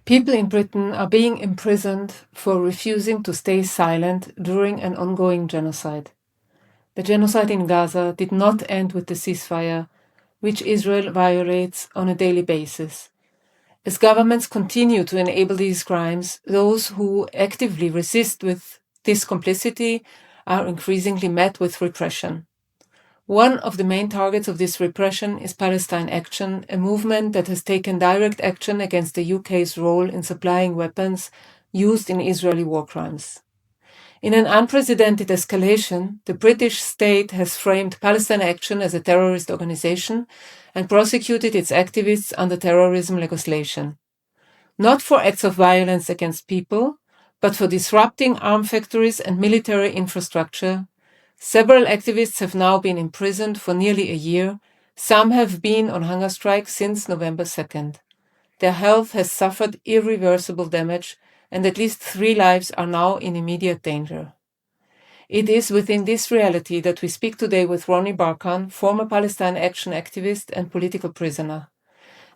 People in Britain are being imprisoned for refusing to stay silent during an ongoing genocide. The genocide in Gaza did not end with the ceasefire, which Israel violates on a daily basis. As governments continue to enable these crimes, those who actively resist with this complicity are increasingly met with repression. One of the main targets of this repression is Palestine Action, a movement that has taken direct action against the UK's role in supplying weapons used in Israeli war crimes. In an unprecedented escalation, the British state has framed Palestine Action as a terrorist organization and prosecuted its activists under terrorism legislation. Not for acts of violence against people, but for disrupting arms factories and military infrastructure. Several activists have now been imprisoned for nearly a year. Some have been on hunger strike since November 2nd. Their health has suffered irreversible damage, and at least 3 lives are now in immediate danger. It is within this reality that we speak today with Ronnie Barkan, former Palestine Action activist and political prisoner.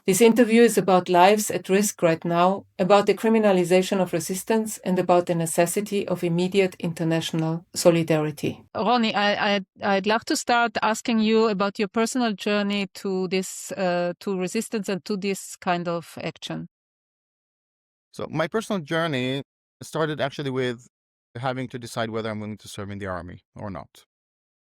This interview is about lives at risk right now, about the criminalization of resistance, and about the necessity of immediate international solidarity. Ronnie, I'd love to start asking you about your personal journey to this, to resistance and to this kind of action. So my personal journey started actually with having to decide whether I'm willing to serve in the army or not.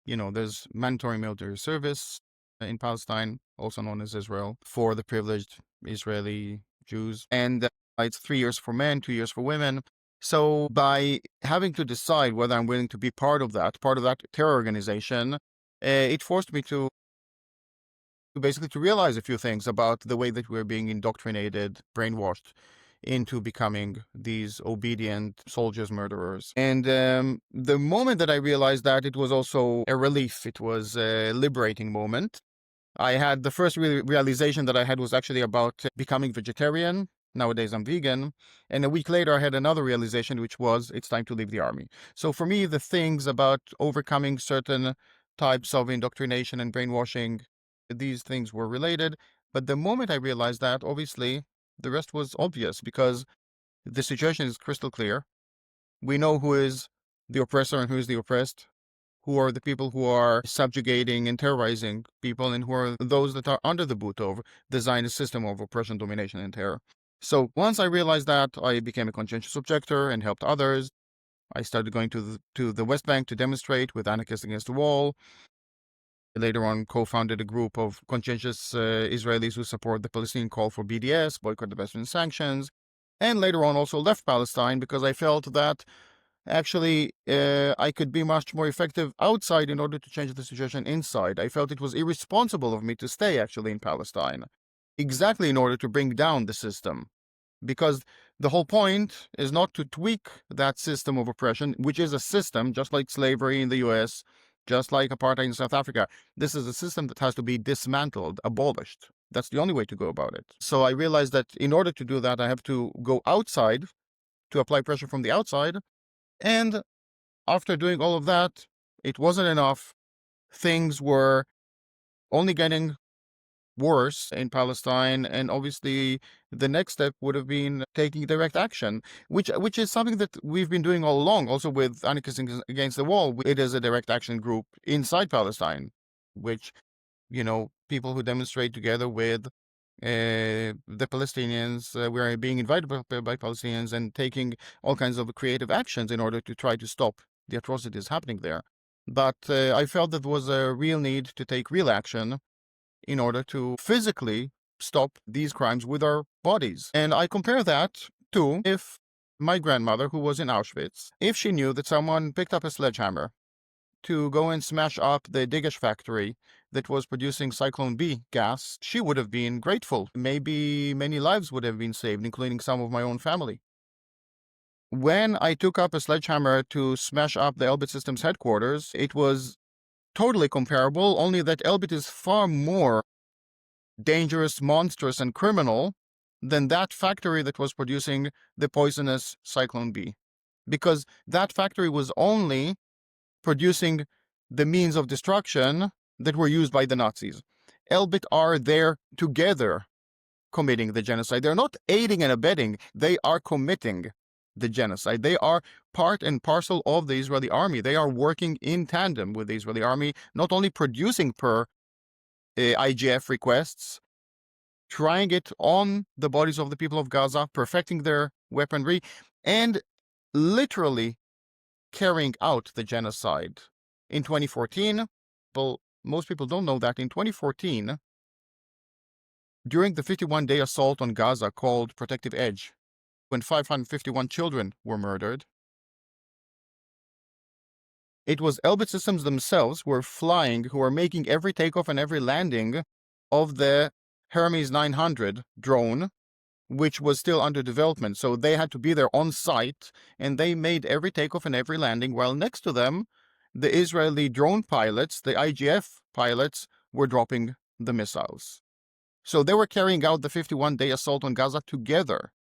There's mandatory military service in Palestine, also known as Israel, for the privileged Israeli Jews. And it's 3 years for men, 2 years for women. So by having to decide whether I'm willing to be part of that terror organization, it forced me to basically to realize a few things about the way that we're being indoctrinated, brainwashed into becoming these obedient soldiers, murderers. And the moment that I realized that, it was also a relief. It was a liberating moment. I had the first realization that I had was actually about becoming vegetarian. Nowadays I'm vegan. And a week later I had another realization, which was it's time to leave the army. So for me, the things about overcoming certain types of indoctrination and brainwashing, these things were related. But the moment I realized that, obviously, the rest was obvious because the situation is crystal clear. We know who is the oppressor and who is the oppressed, who are the people who are subjugating and terrorizing people, and who are those that are under the boot of the Zionist system of oppression, domination, and terror. So once I realized that, I became a conscientious objector and helped others. I started going to the West Bank to demonstrate with Anarchists Against the Wall. Later on, co-founded a group of conscientious Israelis who support the Palestinian call for BDS, boycott the Western sanctions, and later on also left Palestine because I felt that actually I could be much more effective outside in order to change the situation inside. I felt it was irresponsible of me to stay actually in Palestine, exactly in order to bring down the system. Because the whole point is not to tweak that system of oppression, which is a system, just like slavery in the US, just like apartheid in South Africa. This is a system that has to be dismantled, abolished. That's the only way to go about it. So I realized that in order to do that, I have to go outside to apply pressure from the outside. And after doing all of that, it wasn't enough. Things were only getting worse in Palestine, and obviously the next step would have been taking direct action, which is something that we've been doing all along, also with Anarchists Against the Wall. It is a direct action group inside Palestine, which, people who demonstrate together with the Palestinians, we are being invited by Palestinians and taking all kinds of creative actions in order to try to stop the atrocities happening there. But I felt that there was a real need to take real action in order to physically stop these crimes with our bodies. And I compare that to if my grandmother, who was in Auschwitz, if she knew that someone picked up a sledgehammer to go and smash up the Digash factory that was producing Cyclone B gas, she would have been grateful. Maybe many lives would have been saved, including some of my own family. When I took up a sledgehammer to smash up the Elbit Systems headquarters, it was totally comparable, only that Elbit is far more dangerous, monstrous, and criminal than that factory that was producing the poisonous Cyclone B. Because that factory was only producing the means of destruction that were used by the Nazis. Elbit are there together committing the genocide. They're not aiding and abetting. They are committing the genocide. They are part and parcel of the Israeli army. They are working in tandem with the Israeli army, not only producing per IGF requests, trying it on the bodies of the people of Gaza, perfecting their weaponry, and literally carrying out the genocide. In 2014, most people don't know that in 2014, during the 51-day assault on Gaza called Protective Edge, when 551 children were murdered, it was Elbit Systems themselves who were flying, who were making every takeoff and every landing of the Hermes 900 drone, which was still under development. So they had to be there on site, and they made every takeoff and every landing, while next to them, the Israeli drone pilots, the IGF pilots, were dropping the missiles. So they were carrying out the 51-day assault on Gaza together.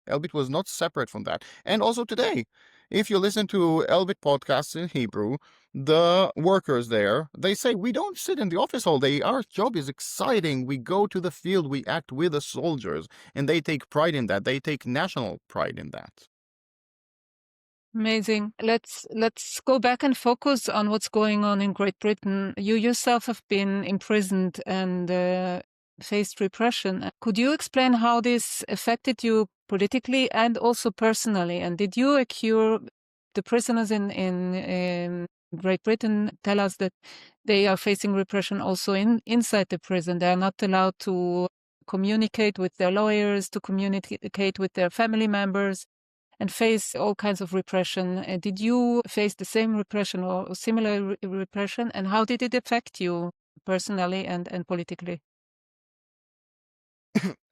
Elbit was not separate from that. And also today, if you listen to Elbit podcasts in Hebrew, the workers there, they say, we don't sit in the office all day. Our job is exciting. We go to the field. We act with the soldiers. And they take pride in that. They take national pride in that. Amazing. Let's go back and focus on what's going on in Great Britain. You yourself have been imprisoned and faced repression. Could you explain how this affected you politically and also personally? And did you accrue the prisoners in Great Britain tell us that they are facing repression also inside the prison? They are not allowed to communicate with their lawyers, to communicate with their family members, and face all kinds of repression. Did you face the same repression or similar repression? And how did it affect you personally and politically?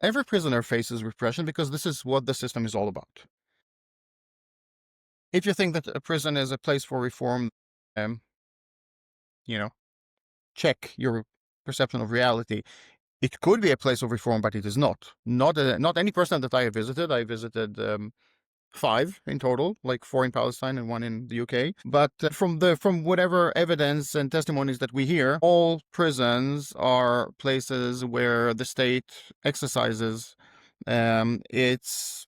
Every prisoner faces repression because this is what the system is all about. If you think that a prison is a place for reform, check your perception of reality. It could be a place of reform, but it is not. Not any person that I have visited. I visited 5 in total, like 4 in Palestine and 1 in the UK. But from whatever evidence and testimonies that we hear, all prisons are places where the state exercises its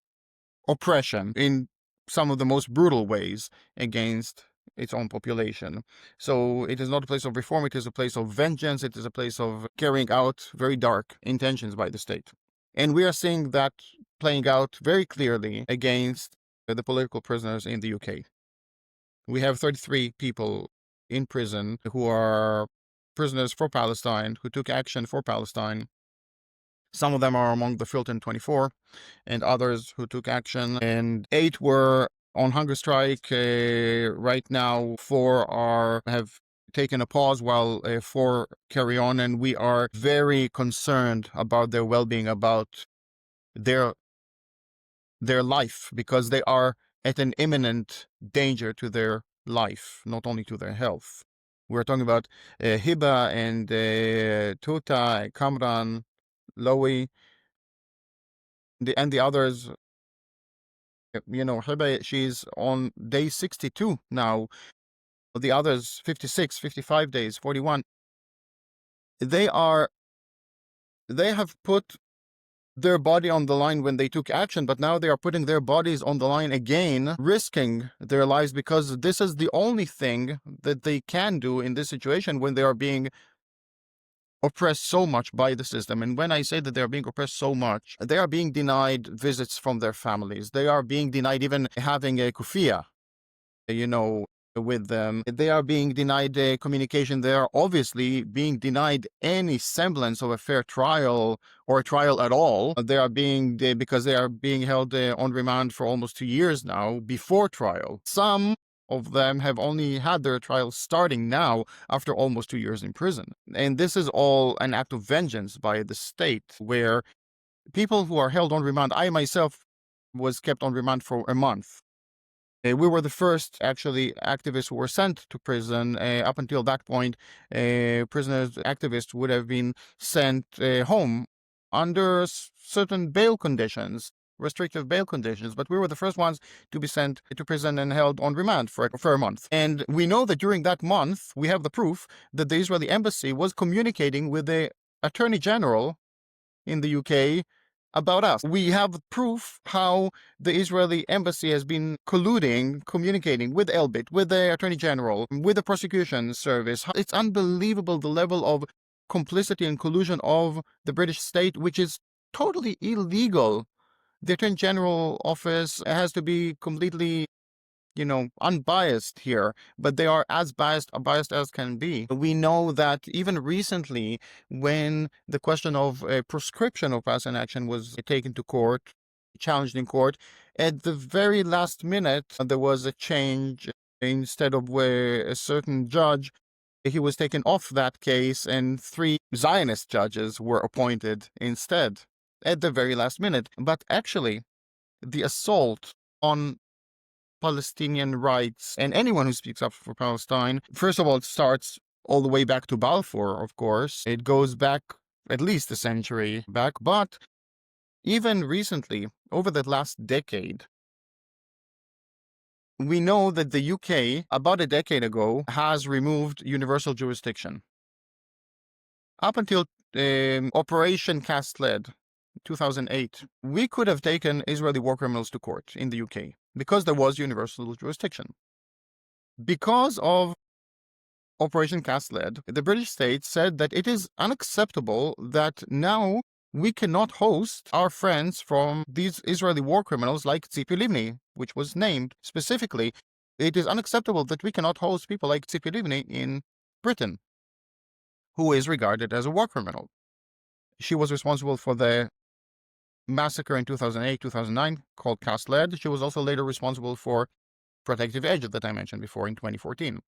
oppression in some of the most brutal ways against its own population. So it is not a place of reform, it is a place of vengeance, it is a place of carrying out very dark intentions by the state. And we are seeing that playing out very clearly against the political prisoners in the UK. We have 33 people in prison who are prisoners for Palestine, who took action for Palestine. Some of them are among the Filton 24, and others who took action, and 8 were on hunger strike. Right now, 4 have taken a pause while 4 carry on, and we are very concerned about their well-being, about their life, because they are at an imminent danger to their life, not only to their health. We're talking about Hiba and Tuta, Kamran, Lowy, and the others. Hiba, she's on day 62 now. The others, 56, 55 days, 41. They have put their body on the line when they took action, but now they are putting their bodies on the line again, risking their lives, because this is the only thing that they can do in this situation when they are being oppressed so much by the system. And when I say that they are being oppressed so much, they are being denied visits from their families. They are being denied even having a kufia, with them. They are being denied communication. They are obviously being denied any semblance of a fair trial or a trial at all. They are because they are being held on remand for almost 2 years now before trial. Some of them have only had their trial starting now after almost 2 years in prison. And this is all an act of vengeance by the state, where people who are held on remand, I myself was kept on remand for a month. We were the first, actually, activists who were sent to prison. Up until that point, activists would have been sent home under certain bail conditions, restrictive bail conditions, but we were the first ones to be sent to prison and held on remand for a month. And we know that during that month, we have the proof that the Israeli embassy was communicating with the Attorney General in the UK about us. We have proof how the Israeli embassy has been colluding, communicating with Elbit, with the Attorney General, with the prosecution service. It's unbelievable the level of complicity and collusion of the British state, which is totally illegal. The Attorney General office has to be completely, unbiased here, but they are as biased as can be. We know that even recently, when the question of a proscription of Palestine action was taken to court, challenged in court, at the very last minute, there was a change. Instead of a certain judge, he was taken off that case, and 3 Zionist judges were appointed instead at the very last minute. But actually, the assault on Palestinian rights and anyone who speaks up for Palestine, first of all, it starts all the way back to Balfour, of course. It goes back at least a century back, but even recently, over the last decade, we know that the UK, about a decade ago, has removed universal jurisdiction. Up until Operation Cast Lead, 2008, we could have taken Israeli war criminals to court in the UK because there was universal jurisdiction. Because of Operation Cast Lead, the British state said that it is unacceptable that now we cannot host our friends from these Israeli war criminals like Tzipi Livni, which was named specifically. It is unacceptable that we cannot host people like Tzipi Livni in Britain, who is regarded as a war criminal. She was responsible for the massacre in 2008-2009 called Cast Lead. She was also later responsible for Protective Edge that I mentioned before in 2014.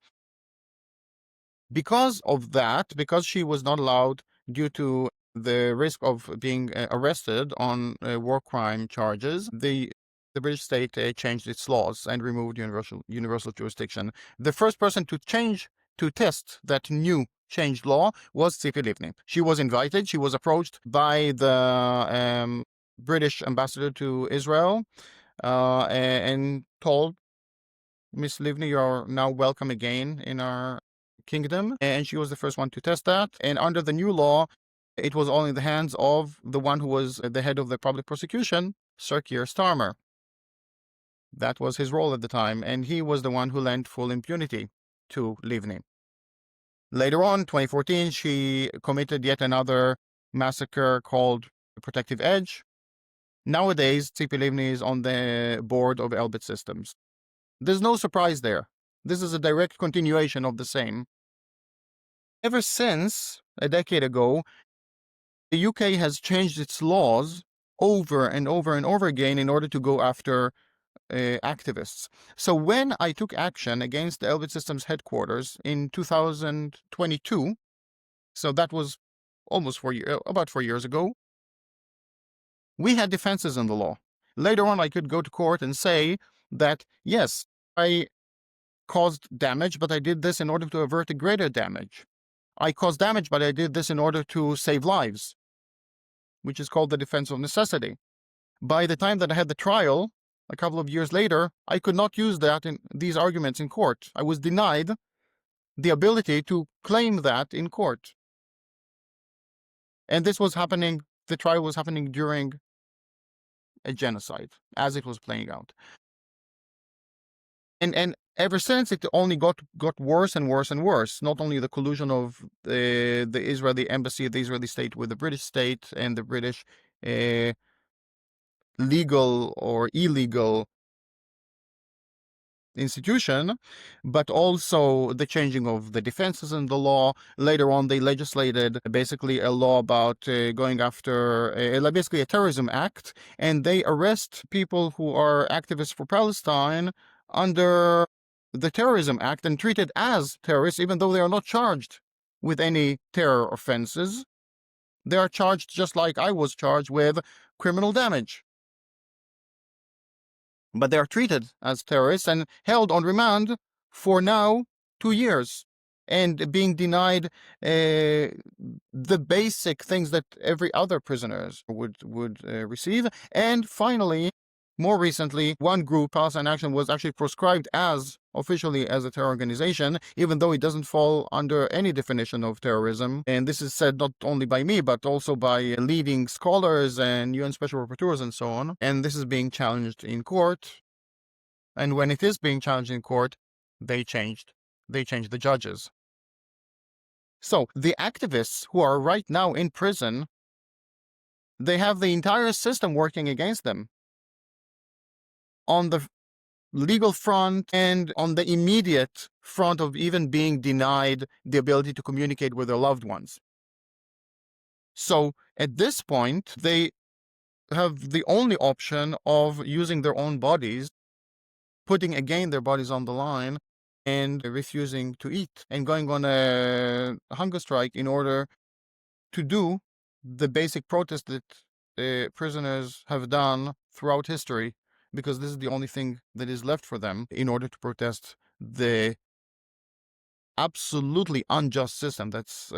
Because of that, because she was not allowed due to the risk of being arrested on war crime charges, the British state changed its laws and removed universal jurisdiction. The first person to test that new changed law was Tzipi Livni. She was invited, she was approached by the British ambassador to Israel and told, Miss Livni, you're now welcome again in our kingdom. And she was the first one to test that. And under the new law, it was all in the hands of the one who was the head of the public prosecution, Sir Keir Starmer. That was his role at the time, and he was the one who lent full impunity to Livni. Later on, 2014, she committed yet another massacre called Protective Edge. Nowadays, Tzipi Livni is on the board of Elbit Systems. There's no surprise there. This is a direct continuation of the same. Ever since a decade ago, the UK has changed its laws over and over and over again in order to go after activists. So when I took action against the Elbit Systems headquarters in 2022, so that was almost about 4 years ago, we had defenses in the law. Later on, I could go to court and say that, yes, I caused damage, but I did this in order to avert a greater damage. I caused damage, but I did this in order to save lives, which is called the defense of necessity. By the time that I had the trial, a couple of years later, I could not use these arguments in court. I was denied the ability to claim that in court. And this was happening, the trial was happening during a genocide, as it was playing out. And ever since, it only got worse and worse and worse. Not only the collusion of the Israeli embassy, the Israeli state with the British state and the British legal or illegal institution, but also the changing of the defenses in the law. Later on, they legislated basically a law about going after basically a terrorism act, and they arrest people who are activists for Palestine under the Terrorism Act and treated as terrorists, even though they are not charged with any terror offenses. They are charged just like I was charged with criminal damage. But they are treated as terrorists and held on remand for now 2 years and being denied the basic things that every other prisoners would receive. And finally, More recently, one group, Palestine Action, was actually proscribed officially as a terror organization, even though it doesn't fall under any definition of terrorism. And this is said not only by me, but also by leading scholars and UN special rapporteurs and so on. And this is being challenged in court. And when it is being challenged in court, they changed the judges. So the activists who are right now in prison, they have the entire system working against them on the legal front and on the immediate front of even being denied the ability to communicate with their loved ones. So at this point, they have the only option of using their own bodies, putting again their bodies on the line, and refusing to eat and going on a hunger strike in order to do the basic protest that prisoners have done throughout history, because this is the only thing that is left for them in order to protest the absolutely unjust system that's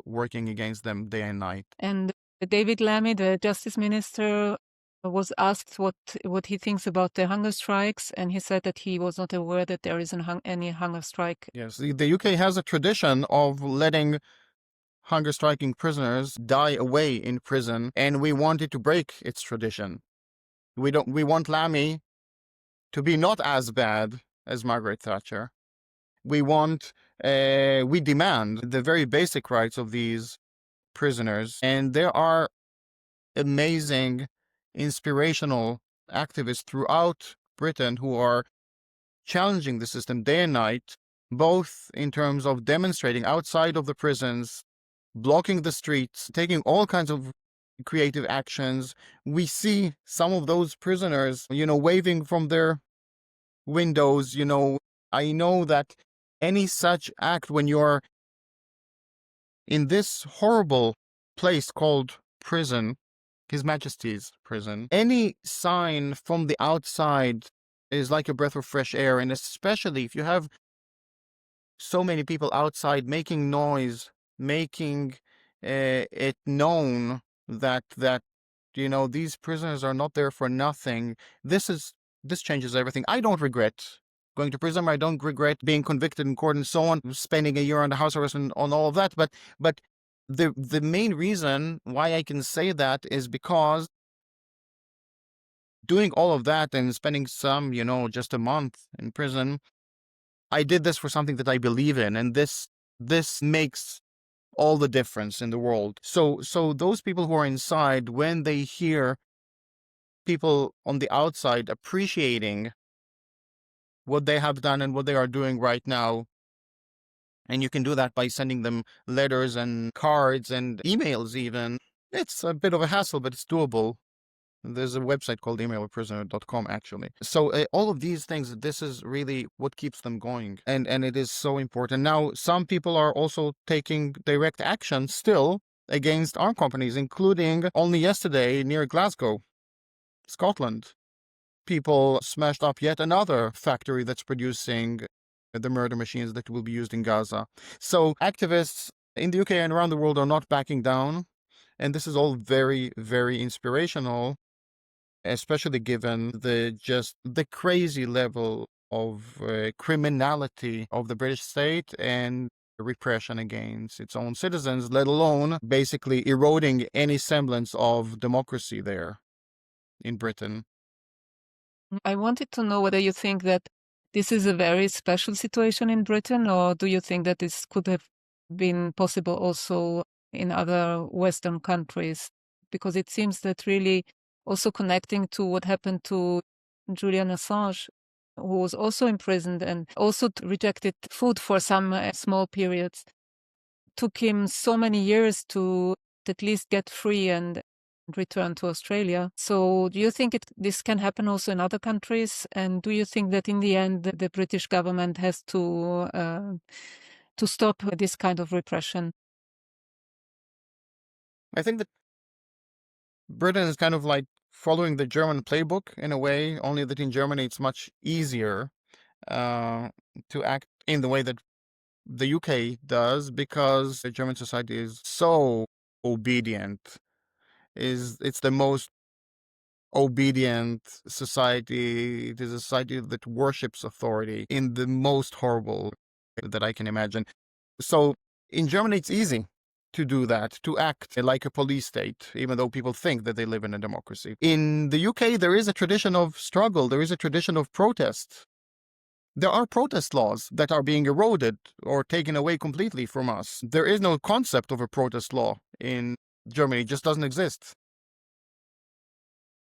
working against them day and night. And David Lammy, the justice minister, was asked what he thinks about the hunger strikes, and he said that he was not aware that there is any hunger strike. Yes, the UK has a tradition of letting hunger striking prisoners die away in prison, and we wanted to break its tradition. We want Lammy to be not as bad as Margaret Thatcher. We demand the very basic rights of these prisoners, and there are amazing, inspirational activists throughout Britain who are challenging the system day and night, both in terms of demonstrating outside of the prisons, blocking the streets, taking all kinds of creative actions. We see some of those prisoners, waving from their windows. I know that any such act, when you're in this horrible place called prison, His Majesty's prison, any sign from the outside is like a breath of fresh air. And especially if you have so many people outside making noise, making it known that these prisoners are not there for nothing. This changes everything. I don't regret going to prison. I don't regret being convicted in court and so on, spending a year on the house arrest and on all of that. But the main reason why I can say that is because doing all of that and spending just a month in prison, I did this for something that I believe in, and this makes all the difference in the world. So those people who are inside, when they hear people on the outside appreciating what they have done and what they are doing right now, and you can do that by sending them letters and cards and emails even. It's a bit of a hassle, but it's doable. There's a website called emailaprisoner.com actually. So all of these things, this is really what keeps them going. And it is so important. Now, some people are also taking direct action still against armed companies, including only yesterday near Glasgow, Scotland. People smashed up yet another factory that's producing the murder machines that will be used in Gaza. So activists in the UK and around the world are not backing down. And this is all very, very inspirational, especially given the crazy level of criminality of the British state and repression against its own citizens, let alone basically eroding any semblance of democracy there in Britain. I wanted to know whether you think that this is a very special situation in Britain, or do you think that this could have been possible also in other Western countries? Because it seems that really also connecting to what happened to Julian Assange, who was also imprisoned and also rejected food for some small periods, took him so many years to at least get free and return to Australia. So do you think this can happen also in other countries? And do you think that in the end the British government has to stop this kind of repression? I think that Britain is kind of like following the German playbook in a way, only that in Germany it's much easier to act in the way that the UK does, because the German society is so obedient. It's the most obedient society. It is a society that worships authority in the most horrible way that I can imagine. So in Germany, it's easy to do that, to act like a police state, even though people think that they live in a democracy. In the UK, there is a tradition of struggle. There is a tradition of protest. There are protest laws that are being eroded or taken away completely from us. There is no concept of a protest law in Germany. It just doesn't exist.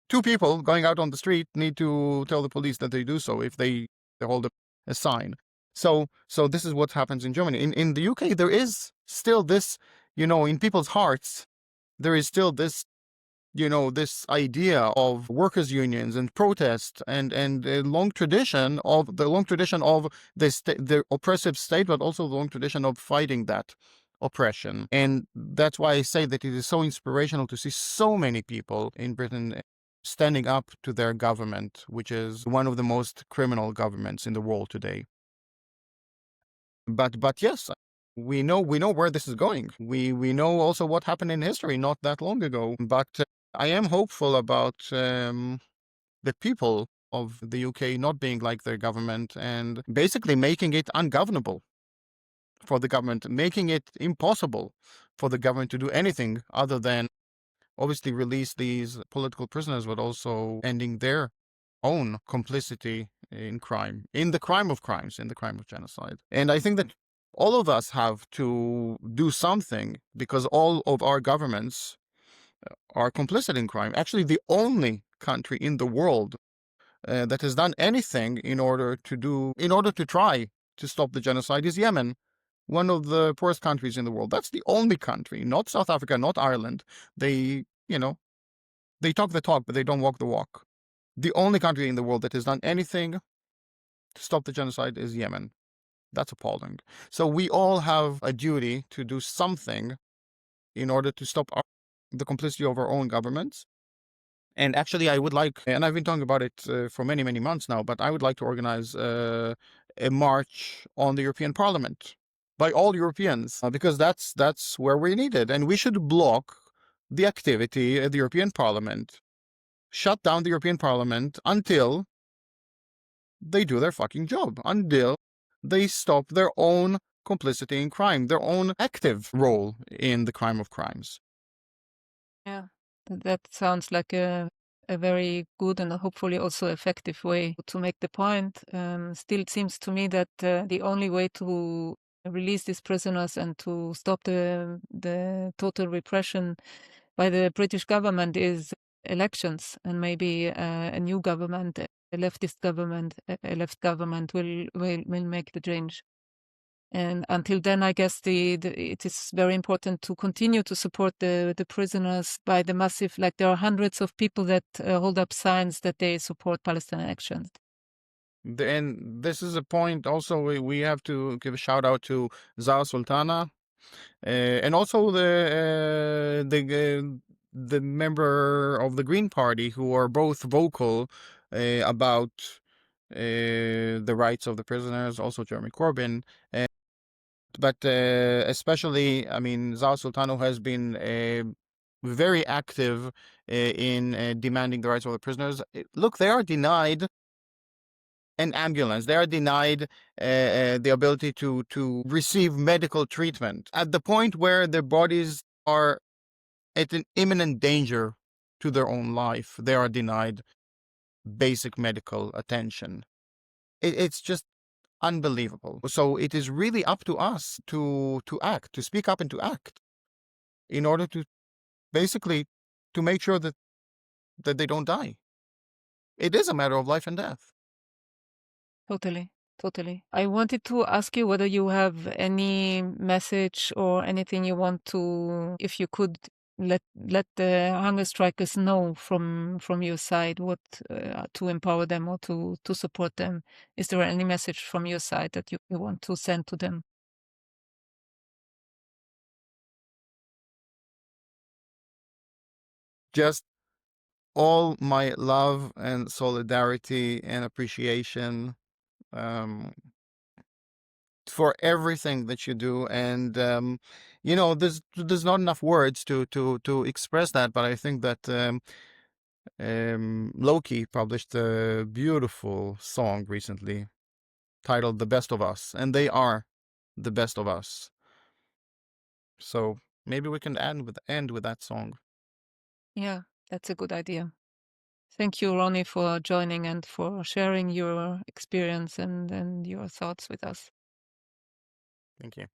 Two people going out on the street need to tell the police that they do so if they hold a sign. So this is what happens in Germany. In the UK, there is still this, in people's hearts, there is still this, this idea of workers' unions and protest and a long tradition of the oppressive state, but also the long tradition of fighting that oppression. And that's why I say that it is so inspirational to see so many people in Britain standing up to their government, which is one of the most criminal governments in the world today. But yes, we know where this is going. We know also what happened in history not that long ago. But I am hopeful about the people of the UK not being like their government and basically making it ungovernable for the government, making it impossible for the government to do anything other than obviously release these political prisoners, but also ending their own complicity in crime, in the crime of crimes, in the crime of genocide. And I think that all of us have to do something because all of our governments are complicit in crime. Actually, the only country in the world that has done anything in order to try to stop the genocide is Yemen, one of the poorest countries in the world. That's the only country, not South Africa, not Ireland. They talk the talk, but they don't walk the walk. The only country in the world that has done anything to stop the genocide is Yemen. That's appalling. So we all have a duty to do something in order to stop the complicity of our own governments. And actually, I would like, and I've been talking about it for many, many months now, but I would like to organize a march on the European Parliament by all Europeans, because that's where we're needed. And we should block the activity at the European Parliament, shut down the European Parliament until they do their fucking job, until they stop their own complicity in crime, their own active role in the crime of crimes. Yeah, that sounds like a very good and hopefully also effective way to make the point. Still, it seems to me that the only way to release these prisoners and to stop the total repression by the British government is elections, and maybe a new government, a leftist government, a left government will make the change. And until then, I guess it is very important to continue to support the prisoners by the massive, like there are hundreds of people that hold up signs that they support Palestinian actions. And this is a point also we have to give a shout out to Zara Sultana, and also the member of the Green Party, who are both vocal about the rights of the prisoners, also Jeremy Corbyn. But especially, I mean, Zara Sultano has been very active in demanding the rights of the prisoners. Look, they are denied an ambulance. They are denied the ability to receive medical treatment at the point where their bodies are at an imminent danger to their own life. They are denied basic medical attention. It's just unbelievable. So it is really up to us to act, to speak up and to act in order to basically to make sure that they don't die. It is a matter of life and death. Totally. I wanted to ask you whether you have any message or anything you want to, if you could let the hunger strikers know from your side what to empower them or to support them. Is there any message from your side that you want to send to them? Just all my love and solidarity and appreciation for everything that you do. And there's not enough words to express that, but I think that Loki published a beautiful song recently titled "The Best of Us," and they are the best of us. So maybe we can end with that song. Yeah, that's a good idea. Thank you, Ronnie, for joining and for sharing your experience and your thoughts with us. Thank you.